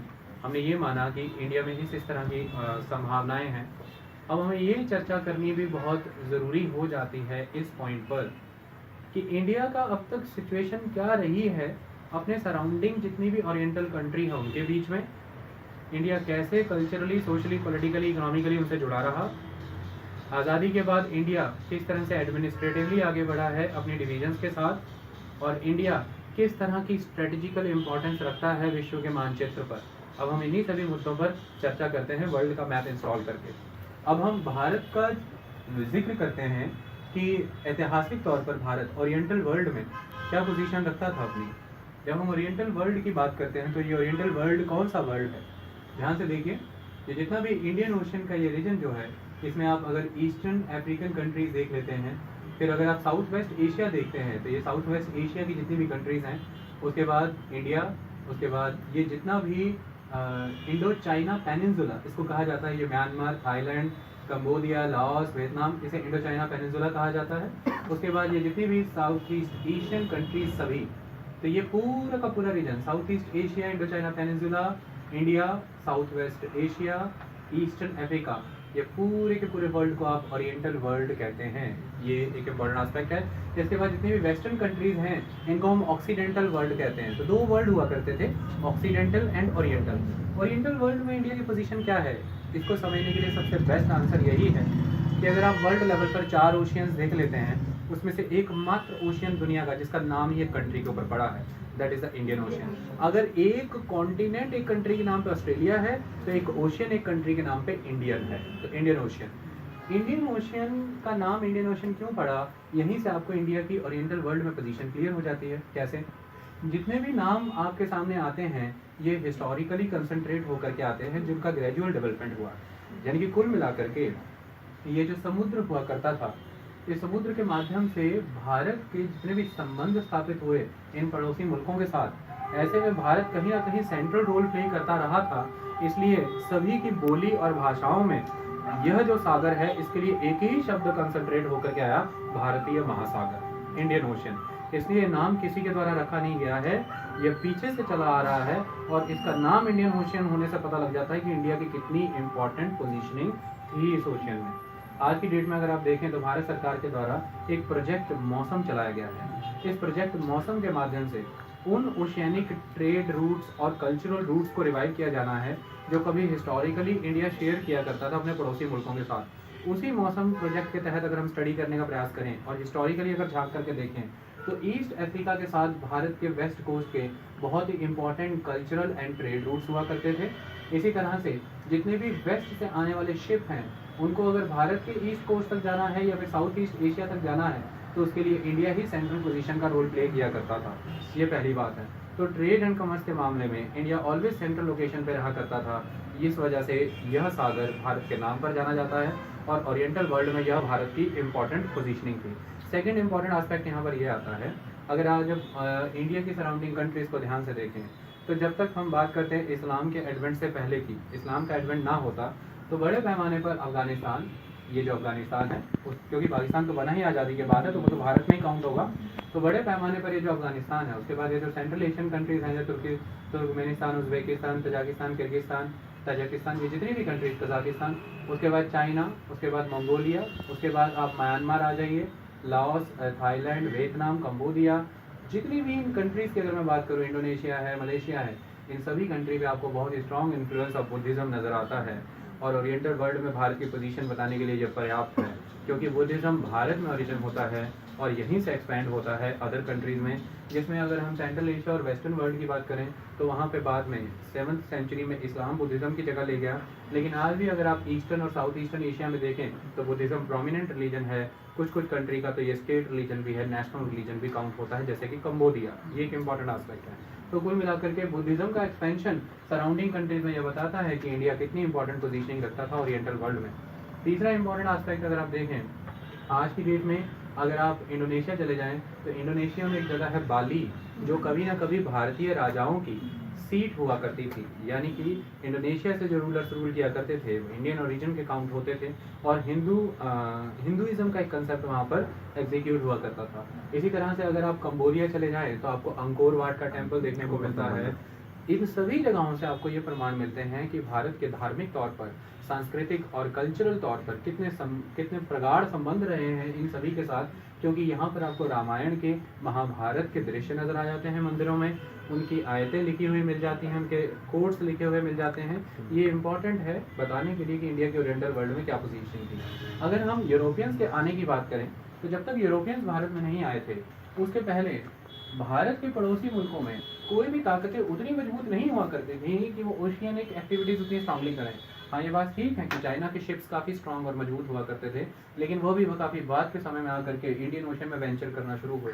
हमने ये माना कि इंडिया में इस तरह की संभावनाएं हैं। अब हमें ये चर्चा करनी भी बहुत ज़रूरी हो जाती है इस पॉइंट पर कि इंडिया का अब तक सिचुएशन क्या रही है अपने सराउंडिंग जितनी भी ओरिएंटल कंट्री है उनके बीच में। इंडिया कैसे कल्चरली, सोशली, पॉलिटिकली, इकोनॉमिकली उनसे जुड़ा रहा, आज़ादी के बाद इंडिया किस तरह से एडमिनिस्ट्रेटिवली आगे बढ़ा है अपने डिवीजन्स के साथ, और इंडिया किस तरह की स्ट्रेटजिकल इम्पोर्टेंस रखता है विश्व के मानचित्र पर। अब हम इन्हीं सभी मुद्दों पर चर्चा करते हैं वर्ल्ड का मैप इंस्टॉल करके। अब हम भारत का जिक्र करते हैं कि ऐतिहासिक तौर पर भारत ओरिएंटल वर्ल्ड में क्या पोजीशन रखता था अपनी। जब हम ओरिएंटल वर्ल्ड की बात करते हैं तो ये ओरिएंटल वर्ल्ड कौन सा वर्ल्ड है? ध्यान से देखिए, ये जितना भी इंडियन ओशन का ये रीजन जो है, इसमें आप अगर ईस्टर्न अफ्रीकन कंट्रीज देख लेते हैं, फिर अगर आप साउथ वेस्ट एशिया देखते हैं तो ये साउथ वेस्ट एशिया की जितनी भी कंट्रीज़ हैं, उसके बाद इंडिया, उसके बाद ये जितना भी इंडो चाइना पेनिनसुला इसको कहा जाता है, ये Myanmar, Thailand, Cambodia, Laos, Vietnam, इसे इंडो चाइना पेनिनसुला कहा जाता है। उसके बाद ये जितनी भी साउथ ईस्ट एशियन कंट्रीज सभी, तो ये पूरा का पूरा region south east Asia, Indo China peninsula, India, south west Asia, eastern Africa, ये पूरे के पूरे वर्ल्ड को आप ओरिएंटल वर्ल्ड कहते हैं। ये एक इम्पॉर्टेंट एस्पेक्ट है। इसके बाद जितनी भी वेस्टर्न कंट्रीज हैं इनको हम ऑक्सीडेंटल वर्ल्ड कहते हैं। तो दो वर्ल्ड हुआ करते थे, occidental and oriental. Oriental world में इंडिया की पोजीशन क्या है, इसको समझने के लिए सबसे बेस्ट आंसर यही है कि अगर आप वर्ल्ड लेवल पर 4 ओशियंस देख लेते हैं, उसमें से एकमात्र ओशियन दुनिया का जिसका नाम ही एक कंट्री के ऊपर पड़ा है, that is the Indian ocean. अगर एक कॉन्टिनेंट एक कंट्री के नाम पे ऑस्ट्रेलिया है, तो एक ओशियन एक कंट्री के नाम पे इंडियन है, तो इंडियन ओशियन। इंडियन ओशियन का नाम इंडियन ओशियन क्यों पड़ा, यहीं से आपको इंडिया की ओरिएंटल वर्ल्ड में पोजीशन क्लियर हो जाती है। कैसे? जितने भी नाम आपके सामने आते हैं ये हिस्टोरिकली कंसंट्रेट होकर के आते हैं, जिनका ग्रेजुअल डेवलपमेंट हुआ, यानी कि कुल मिलाकर के ये जो समुद्र हुआ करता था, इस समुद्र के माध्यम से भारत के जितने भी संबंध स्थापित हुए इन पड़ोसी मुल्कों के साथ, ऐसे में भारत कहीं ना कहीं सेंट्रल रोल प्ले करता रहा था। इसलिए सभी की बोली और भाषाओं में यह जो सागर है, इसके लिए एक ही शब्द कंसंट्रेट होकर के आया, भारतीय महासागर, इंडियन ओशियन। इसलिए नाम किसी के द्वारा रखा नहीं गया है, यह पीछे से चला आ रहा है, और इसका नाम इंडियन ओशियन होने से पता लग जाता है कि इंडिया की कितनी इंपॉर्टेंट पोजीशनिंग थी इस ओशियन में। आज की डेट में अगर आप देखें तो भारत सरकार के द्वारा एक प्रोजेक्ट मौसम चलाया गया है। इस प्रोजेक्ट मौसम के माध्यम से उन ओशियनिक ट्रेड रूट्स और कल्चरल रूट्स को रिवाइव किया जाना है जो कभी हिस्टोरिकली इंडिया शेयर किया करता था अपने पड़ोसी मुल्कों के साथ। उसी मौसम प्रोजेक्ट के तहत अगर हम स्टडी करने का प्रयास करें और हिस्टोरिकली अगर झांक करके देखें तो ईस्ट अफ्रीका के साथ भारत के वेस्ट कोस्ट के बहुत ही important cultural and trade routes हुआ करते थे। इसी तरह से जितने भी वेस्ट से आने वाले शिप हैं, उनको अगर भारत के ईस्ट कोस्ट तक जाना है या फिर साउथ ईस्ट एशिया तक जाना है, तो उसके लिए इंडिया ही सेंट्रल पोजीशन का रोल प्ले किया करता था। ये पहली बात है। तो ट्रेड एंड कॉमर्स के मामले में इंडिया ऑलवेज सेंट्रल लोकेशन पे रहा करता था। इस वजह से यह सागर भारत के नाम पर जाना जाता है, और ओरिएंटल वर्ल्ड में यह भारत की इंपॉर्टेंट पोजीशनिंग थी। सेकेंड इंपॉर्टेंट एस्पेक्ट यहाँ पर यह आता है, अगर आज जब इंडिया की सराउंडिंग कंट्रीज़ को ध्यान से देखें, तो जब तक हम बात करते हैं इस्लाम के एडवेंट से पहले की, इस्लाम का एडवेंट ना होता तो बड़े पैमाने पर अफगानिस्तान, ये जो अफगानिस्तान है, क्योंकि पाकिस्तान तो बना ही आज़ादी के बाद है, तो वो तो भारत में ही काउंट होगा, तो बड़े पैमाने पर ये जो अफगानिस्तान है, उसके बाद ये जो सेंट्रल एशियन कंट्रीज़ हैं, जो Turkmenistan, Uzbekistan, Tajikistan, Kyrgyzstan, Tajikistan, ये जितनी भी कंट्रीज, कजाकिस्तान, उसके बाद चाइना, उसके बाद मंगोलिया, उसके बाद आप म्यांमार आ जाइए, लाओस, थाईलैंड, वियतनाम, कंबोडिया, जितनी भी इन कंट्रीज़ की अगर मैं बात करूँ, इंडोनेशिया है, मलेशिया है, इन सभी कंट्री में आपको बहुत ही स्ट्रॉन्ग इन्फ्लुएंस ऑफ बुद्धिज़्म नज़र आता है। और ओरिएंटल वर्ल्ड में भारत की पोजीशन बताने के लिए ये पर्याप्त है, क्योंकि बुद्धिज़्म भारत में ओरिजिन होता है और यहीं से एक्सपैंड होता है अदर कंट्रीज़ में, जिसमें अगर हम सेंट्रल एशिया और वेस्टर्न वर्ल्ड की बात करें तो वहाँ पे बाद में 7th सेंचुरी में इस्लाम बुद्धिज़्म की जगह ले गया। लेकिन आज भी अगर आप ईस्टर्न और साउथ ईस्टर्न एशिया में देखें तो बुद्धिज़्म प्रोमिनेंट रिलीजन है। कुछ कुछ कंट्री का तो ये स्टेट रिलीजन भी है, नेशनल रिलीजन भी काउंट होता है, जैसे कि कंबोडिया। ये एक इंपॉर्टेंट एस्पेक्ट है। तो कुल मिलाकर के बुद्धिज़्म का एक्सपेंशन सराउंडिंग कंट्रीज में यह बताता है कि इंडिया कितनी इंपॉर्टेंट पोजीशनिंग रखता था ओरिएंटल वर्ल्ड में। तीसरा इंपॉर्टेंट एस्पेक्ट अगर आप देखें, आज की डेट में अगर आप इंडोनेशिया चले जाएं तो इंडोनेशिया में एक जगह है बाली, जो कभी ना कभी भारतीय राजाओं की सीट हुआ करती थी, यानी कि इंडोनेशिया से जो रूलर्स रूल किया करते थे वो इंडियन ओरिजिन के काउंट होते थे, और हिंदुइज्म का एक कंसेप्ट वहाँ पर एग्जीक्यूट हुआ करता था। इसी तरह से अगर आप कंबोडिया चले जाएं तो आपको अंकोर वाट का टेम्पल देखने को मिलता है। इन सभी जगहों से आपको ये प्रमाण मिलते हैं कि भारत के धार्मिक तौर पर, सांस्कृतिक और कल्चरल तौर पर कितने प्रगाढ़ संबंध रहे हैं इन सभी के साथ, क्योंकि यहाँ पर आपको रामायण के, महाभारत के दृश्य नज़र आ जाते हैं मंदिरों में, उनकी आयतें लिखी हुई मिल जाती हैं, उनके कोट्स लिखे हुए मिल जाते हैं। ये इंपॉर्टेंट है बताने के लिए कि इंडिया के ओरिएंटल वर्ल्ड में क्या पोजीशन थी। अगर हम यूरोपियंस के आने की बात करें तो जब तक यूरोपियंस भारत में नहीं आए थे उसके पहले भारत के पड़ोसी मुल्कों में कोई भी ताकतें उतनी मजबूत नहीं हुआ करती थी कि वो ओशियनिक एक्टिविटीज़ उतनी स्ट्रांगली करें। हाँ, ये बात ठीक है कि चाइना के शिप्स काफ़ी स्ट्रांग और मजबूत हुआ करते थे, लेकिन वो काफ़ी बाद के समय में आकर के इंडियन ओशन में वेंचर करना शुरू हुए।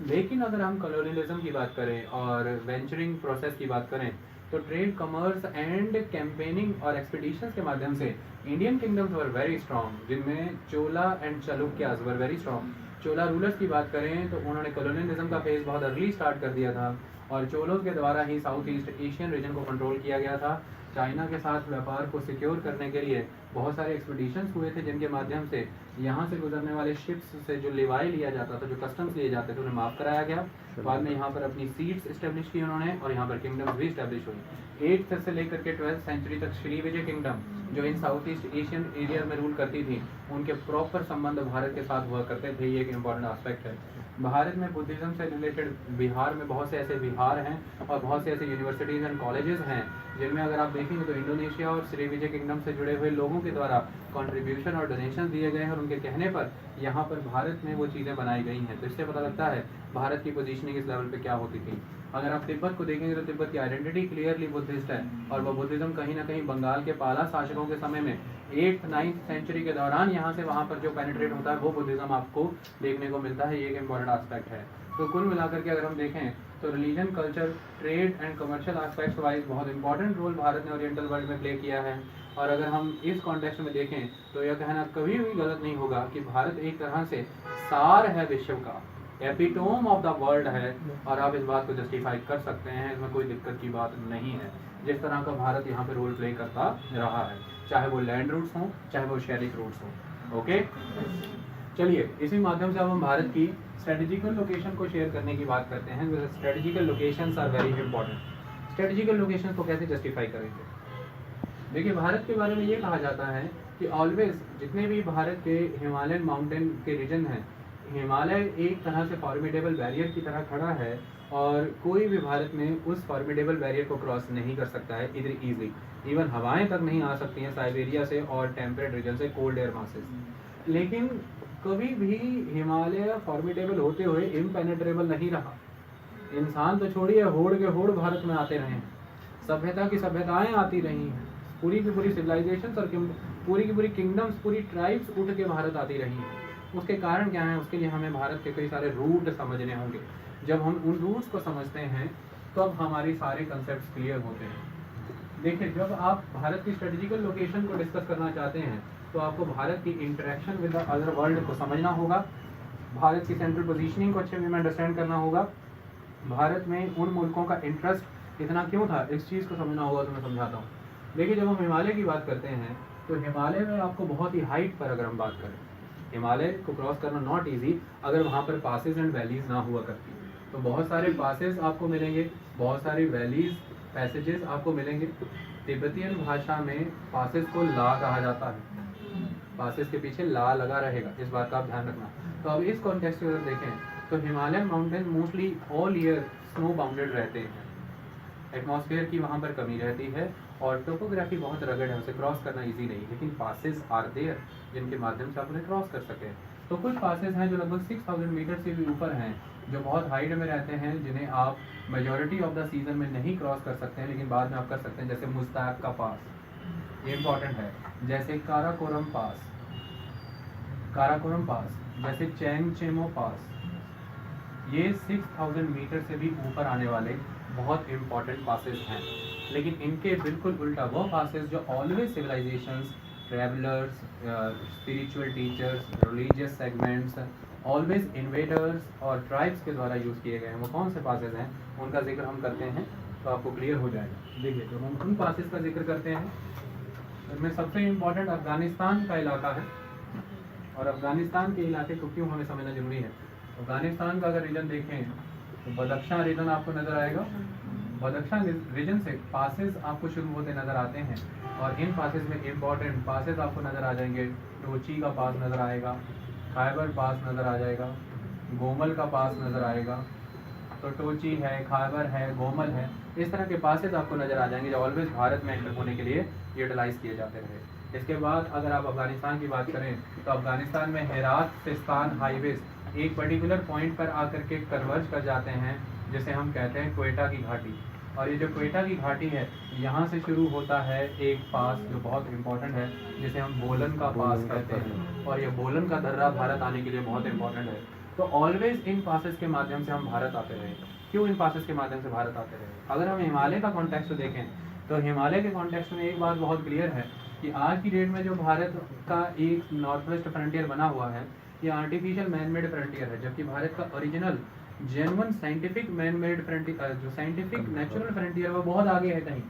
लेकिन अगर हम कॉलोनियलिज्म की बात करें और वेंचरिंग प्रोसेस की बात करें तो ट्रेड, कॉमर्स एंड कैंपेनिंग और एक्सपीडिशंस के माध्यम से Indian kingdoms were very strong, जिनमें Chola and Chalukyas were very strong. Chola rulers की बात करें तो उन्होंने कॉलोनियलिज्म का फेज बहुत अर्ली स्टार्ट कर दिया था और चोलों के द्वारा ही साउथ ईस्ट एशियन रीजन को कंट्रोल किया गया था। चाइना के साथ व्यापार को सिक्योर करने के लिए बहुत सारे एक्सपीडिशंस हुए थे, जिनके माध्यम से यहाँ से गुजरने वाले शिप्स से जो लिवाई लिया जाता था, जो कस्टम्स लिए जाते थे, उन्हें माफ़ कराया गया। बाद में यहाँ पर अपनी सीट्स इस्टेब्लिश की उन्होंने और यहाँ पर किंगडम्स भी इस्टेब्लिश हुई। 8th से लेकर के 12th सेंचुरी तक श्री विजय किंगडम जो इन साउथ ईस्ट एशियन एरिया में रूल करती थी, उनके प्रॉपर संबंध भारत के साथ हुआ करते थे। ये एक इम्पॉर्टेंट एस्पेक्ट है। भारत में बुद्धिज़्म से रिलेटेड बिहार में बहुत से ऐसे विहार हैं और बहुत से ऐसे यूनिवर्सिटीज़ एंड कॉलेजेस हैं जिनमें अगर आप देखेंगे तो इंडोनेशिया और श्री विजय किंगडम से जुड़े हुए लोगों के द्वारा कंट्रीब्यूशन और डोनेशन दिए गए हैं और उनके कहने पर यहाँ पर भारत में वो चीज़ें बनाई गई हैं। तो इससे पता लगता है भारत की पोजीशनिंग इस लेवल पे क्या होती थी। अगर आप तिब्बत को देखेंगे तो तिब्बत की आइडेंटिटी क्लियरली बुद्धिस्ट है और वह बुद्धिज़्म कहीं ना कहीं बंगाल के पाला शासकों के समय में 8th 9th सेंचुरी के दौरान यहाँ से वहाँ पर जो पेनिट्रेट होता है वो बुद्धिज़्म आपको देखने को मिलता है। ये एक इम्पॉर्टेंट एस्पेक्ट है। तो कुल मिलाकर के अगर हम देखें तो religion, culture, trade and commercial aspects wise बहुत इंपॉर्टेंट रोल भारत ने ओरिएंटल वर्ल्ड में प्ले किया है। और अगर हम इस कॉन्टेक्स्ट में देखें तो यह कहना कभी भी गलत नहीं होगा कि भारत एक तरह से सार है विश्व का, एपिटोम ऑफ द वर्ल्ड है और आप इस बात को जस्टिफाई कर सकते हैं, इसमें कोई दिक्कत की बात नहीं है। जिस तरह का भारत यहाँ पे रोल प्ले करता रहा है, चाहे वो लैंड रूट्स हों चाहे वो शहरी रूट्स हों। ओके, चलिए इसी माध्यम से अब हम भारत की स्ट्रेटेजिकल लोकेशन को शेयर करने की बात करते हैं। Strategical locations are very important. Strategical location को कैसे जस्टिफाई करेंगे? देखिए, भारत के बारे में ये कहा जाता है कि ऑलवेज जितने भी भारत के हिमालयन माउंटेन के रीजन हैं, हिमालय एक तरह से फॉर्मिडेबल बैरियर की तरह खड़ा है और कोई भी भारत में उस फॉर्मिडेबल बैरियर को क्रॉस नहीं कर सकता है इधर ईजिली। इवन हवाएं तक नहीं आ सकती हैं साइबेरिया से और टेम्परेट रीजन से, कोल्ड एयर मासेस। लेकिन कभी भी हिमालय फॉर्मिडेबल होते हुए इम्पेनेट्रेबल नहीं रहा। इंसान तो छोड़िए, होड़ के होड़ भारत में आते रहे हैं, सभ्यता की सभ्यताएं आती रही हैं, पूरी की पूरी सिविलाइजेशन और पूरी की पूरी किंगडम्स, पूरी ट्राइब्स उठ के भारत आती रही हैं। उसके कारण क्या है? उसके लिए हमें भारत के कई सारे रूट समझने होंगे। जब हम उन रूट्स को समझते हैं तब तो हमारी सारे कंसेप्ट क्लियर होते हैं। देखिए, जब आप भारत की स्ट्रेटेजिकल लोकेशन को डिस्कस करना चाहते हैं तो आपको भारत की interaction with the other world को समझना होगा, भारत की सेंट्रल पोजीशनिंग को अच्छे वे में अंडरस्टैंड करना होगा, भारत में उन मुल्कों का इंटरेस्ट इतना क्यों था इस चीज़ को समझना होगा। तो मैं समझाता हूँ। देखिए, जब हम हिमालय की बात करते हैं तो हिमालय में आपको बहुत ही हाइट पर अगर हम बात करें, हिमालय को क्रॉस करना नॉट ईजी अगर वहाँ पर पासेस एंड वैलीज ना हुआ करती। तो बहुत सारे पासेस आपको मिलेंगे, बहुत सारी वैलीज, पैसेजेस आपको मिलेंगे। तिब्बतियन भाषा में पासेस को ला कहा जाता है, पासेस के पीछे ला लगा रहेगा, इस बात का आप ध्यान रखना। तो अब इस कॉन्टेक्स्ट में अगर देखें तो Himalayan mountain mostly all year snow bounded रहते हैं, एटमॉस्फेयर की वहाँ पर कमी रहती है और टोपोग्राफी बहुत रगड़ है, उसे क्रॉस करना इजी नहीं। लेकिन पासेस आर देयर जिनके माध्यम से आप उन्हें क्रॉस कर सकें। तो कुछ पासेस हैं जो लगभग 6000 मीटर से भी ऊपर हैं, जो बहुत हाइट में रहते हैं, जिन्हें आप मेजॉरिटी ऑफ द सीजन में नहीं क्रॉस कर सकते हैं लेकिन बाद में आप कर सकते हैं। जैसे मुस्ताक का पास, ये इंपॉर्टेंट है। जैसे काराकोरम पास, जैसे चेंगचेमो पास, ये 6000 मीटर से भी ऊपर आने वाले बहुत इंपॉर्टेंट पासेस हैं। लेकिन इनके बिल्कुल उल्टा वो पासेस जो always civilisations, travellers, spiritual teachers, religious segments, always invaders और ट्राइब्स के द्वारा यूज़ किए गए हैं, वो कौन से पासेस हैं उनका जिक्र हम करते हैं तो आपको क्लियर हो जाएगा। देखिए, जब हम उन पासेस का जिक्र करते हैं उनमें सबसे इम्पॉर्टेंट अफगानिस्तान का इलाका है। और अफगानिस्तान के इलाके को क्यों हमें समझना जरूरी है? अफगानिस्तान का अगर रीजन देखें तो बदख्शां रीजन आपको नज़र आएगा। बदख्शां रीजन से पासेस आपको शुरू होते नज़र आते हैं और इन पासेस में इंपॉर्टेंट पासेस आपको नज़र आ जाएंगे। टोची का पास नज़र आएगा, खैबर पास नज़र आ जाएगा, गोमल का पास नज़र आएगा, तो टोची है, खैबर है, गोमल है, इस तरह के पासेस आपको नज़र आ जाएंगे जो ऑलवेज भारत में एंटर होने के लिए यूटिलाइज किए जाते रहे। इसके बाद अगर आप अफगानिस्तान की बात करें तो अफगानिस्तान में हेरात सिस्तान हाईवेज एक पर्टिकुलर पॉइंट पर आकर के कन्वर्ज कर जाते हैं जिसे हम कहते हैं क्वेटा की घाटी। और ये जो क्वेटा की घाटी है यहाँ से शुरू होता है एक पास जो बहुत इंपॉर्टेंट है जिसे हम बोलन का पास कहते हैं, और ये बोलन का दर्रा भारत आने के लिए बहुत इंपॉर्टेंट है। तो ऑलवेज इन पासेस के माध्यम से हम भारत आते रहे। क्यों इन पासेस के माध्यम से भारत आते रहे? अगर हम हिमालय का कॉन्टेक्स्ट देखें तो हिमालय के कॉन्टेक्स्ट में एक बात बहुत क्लियर है कि आज की डेट में जो भारत का एक नॉर्थ वेस्ट फ्रंटियर बना हुआ है ये आर्टिफिशियल मैन मेड फ्रंटियर है, जबकि भारत का original genuine scientific man made frontier जो साइंटिफिक नेचुरल फ्रंटियर वो बहुत आगे है कहीं,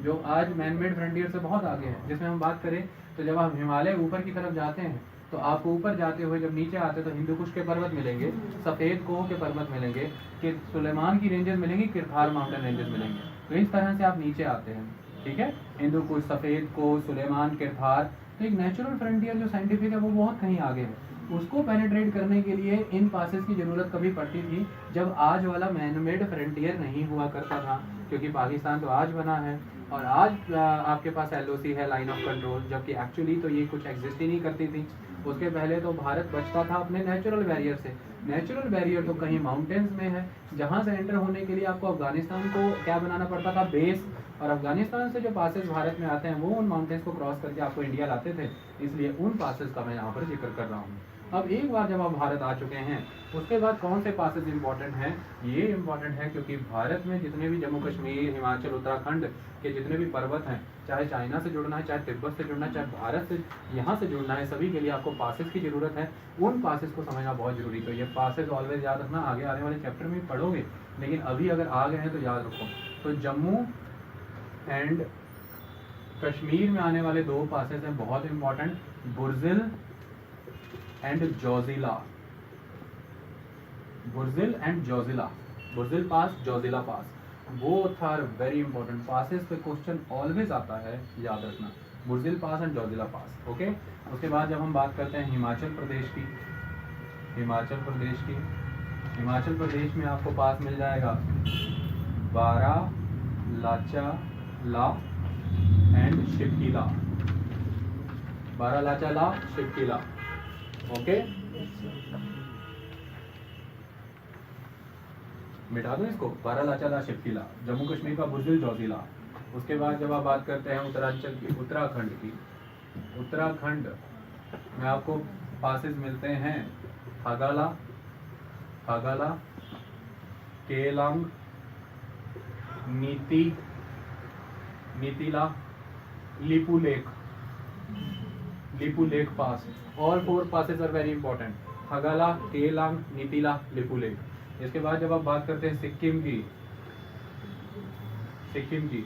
जो आज मैन मेड फ्रंटियर से बहुत आगे है। जिसमें हम बात करें तो जब आप हिमालय ऊपर की तरफ जाते हैं तो आपको ऊपर जाते हुए जब नीचे आते तो हिंदू कुश के पर्वत मिलेंगे, सफ़ेद कोह के पर्वत मिलेंगे, कि सुलेमान की रेंजेस मिलेंगी, किरथार माउंटेन रेंजेस मिलेंगे। तो इस तरह से आप नीचे आते हैं, ठीक है। हिंदू कुश, सफ़ेद कोह, सुलेमान, किरथार, तो एक नेचुरल फ्रंटियर जो साइंटिफिक है वो बहुत कहीं आगे है। उसको पेनिट्रेट करने के लिए इन पासेस की ज़रूरत कभी पड़ती थी जब आज वाला मैन मेड फ्रंटियर नहीं हुआ करता था, क्योंकि पाकिस्तान तो आज बना है और आज आपके पास LOC है, लाइन ऑफ कंट्रोल, जबकि एक्चुअली तो ये कुछ एग्जिस्ट ही नहीं करती थी। उसके पहले तो भारत बचता था अपने नेचुरल बैरियर से। नेचुरल बैरियर तो कहीं माउंटेन्स में है, जहाँ से एंटर होने के लिए आपको अफगानिस्तान को क्या बनाना पड़ता था, बेस, और अफगानिस्तान से जो पासेस भारत में आते हैं वो उन माउंटेन्स को क्रॉस करके आपको इंडिया लाते थे, इसलिए उन पासेस का मैं यहाँ पर जिक्र कर रहा हूँ। अब एक बार जब आप भारत आ चुके हैं उसके बाद कौन से पासेस इंपॉर्टेंट हैं? ये इंपॉर्टेंट है क्योंकि भारत में जितने भी जम्मू कश्मीर, हिमाचल, उत्तराखंड के जितने भी पर्वत हैं, चाहे चाइना से जुड़ना है, चाहे तिब्बत से जुड़ना है, चाहे भारत से यहाँ से जुड़ना है, सभी के लिए आपको पासेस की ज़रूरत है। उन पासेस को समझना बहुत ज़रूरी। तो ये पासेस ऑलवेज याद रखना, आगे आने वाले चैप्टर में पढ़ोगे, लेकिन अभी अगर आ गए हैं तो याद रखो। तो जम्मू एंड कश्मीर में आने वाले दो पासेस हैं बहुत important, Burzil and Zojila. Burzil and Zojila, Burzil pass, Zojila pass, both are very important passes पे क्वेश्चन ऑलवेज आता है, याद रखना, Burzil pass and Zojila pass, okay. उसके बाद जब हम बात करते हैं हिमाचल प्रदेश की, हिमाचल प्रदेश में आपको पास मिल जाएगा बारालाचा एंड शिवकीला, बारालाचा शिवकीला, ओके। मिटा दो इसको, बारालाचा शिवकीला, जम्मू कश्मीर का बुर्जिल, जोजिला। उसके बाद जब आप बात करते हैं उत्तरांचल की, उत्तराखंड की, उत्तराखंड में आपको पासेस मिलते हैं Thagala, Kelang, Nitila, Lipulekh pass. All 4 passes are very important, Thagala, Kelang, Nitila, Lipulekh. इसके बाद जब आप बात करते हैं सिक्किम की,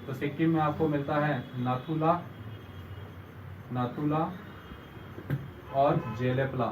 तो सिक्किम में आपको मिलता है नाथुला और Jelepla.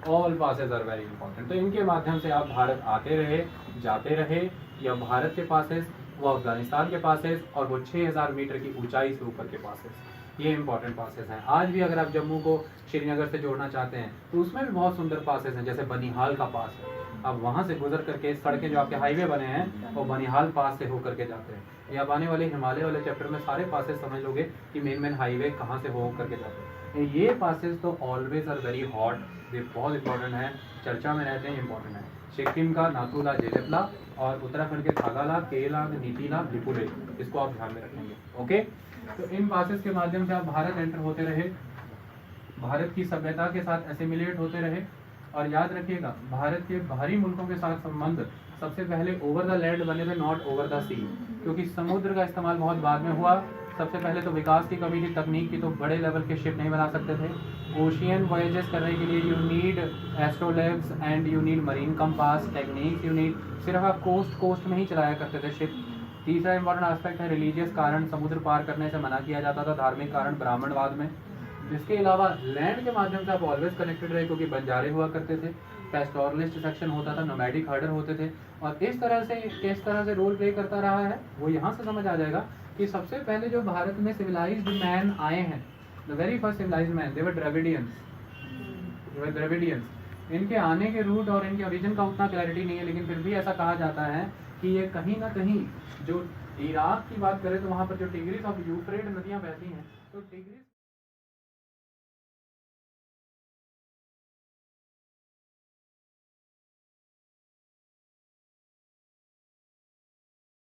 All passes are very important. तो इनके माध्यम से आप भारत आते रहे, जाते रहे, या भारत के पासेस, वो अफगानिस्तान के पासेस, और वो 6000 मीटर की ऊंचाई से ऊपर के पासेस, ये इंपॉर्टेंट पासेस हैं। आज भी अगर आप जम्मू को श्रीनगर से जोड़ना चाहते हैं तो उसमें भी बहुत सुंदर पासेस हैं, जैसे बनिहाल का पास है। आप वहाँ से गुजर करके सड़कें जो आपके हाईवे बने हैं वो बनिहाल पास से होकर के जाते हैं। ये आप आने वाले हिमालय वाले चैप्टर में सारे पासेस समझ लोगे कि मेन हाईवे कहाँ से हो करके जाते हैं। ये पासेस तो ऑलवेज आर वेरी हॉट, ये बहुत इंपॉर्टेंट है, चर्चा में रहते हैं, इंपॉर्टेंट है। सिक्किम का नाथुला, जेलेपला, और उत्तराखंड के थागाला, केलांग, नीतिला, लिपू लेक, इसको आप ध्यान में रखेंगे, ओके। तो इन पासेस के माध्यम से आप भारत एंटर होते रहे, भारत की सभ्यता के साथ एसिमिलेट होते रहे, और याद रखिएगा भारत के बाहरी मुल्कों के साथ संबंध सबसे पहले ओवर द लैंड बने थे, नॉट ओवर द सी, क्योंकि समुद्र का इस्तेमाल बहुत बाद में हुआ। सबसे पहले तो विकास की कमी थी, तकनीक की, तो बड़े लेवल के शिप नहीं बना सकते थे। ओशियन वॉयजेस करने के लिए you need astrolabes and you need marine compass techniques, you need, सिर्फ आप कोस्ट में ही चलाया करते थे शिप। तीसरा इंपॉर्टेंट एस्पेक्ट है रिलीजियस कारण, समुद्र पार करने से मना किया जाता था, धार्मिक कारण ब्राह्मणवाद में। इसके अलावा लैंड के माध्यम से आप ऑलवेज कनेक्टेड रहे, क्योंकि बंजारे हुआ करते थे, पेस्टोरलिस्ट सेक्शन होता था, नोमैडिक हर्डर होते थे, और इस तरह से किस तरह से रोल प्ले करता रहा है वो यहाँ से समझ आ जाएगा कि सबसे पहले जो भारत में सिविलाइज्ड मैन आए हैं, the the very first civilised man they were Dravidians, इनके आने के रूट और इनके ओरिजिन का उतना क्लैरिटी नहीं है, लेकिन फिर भी ऐसा कहा जाता है कि ये कहीं ना कहीं, जो इराक की बात करें तो वहाँ पर जो टिग्रिस और यूफ्रेट नदियाँ बहती हैं, तो टिग्रिस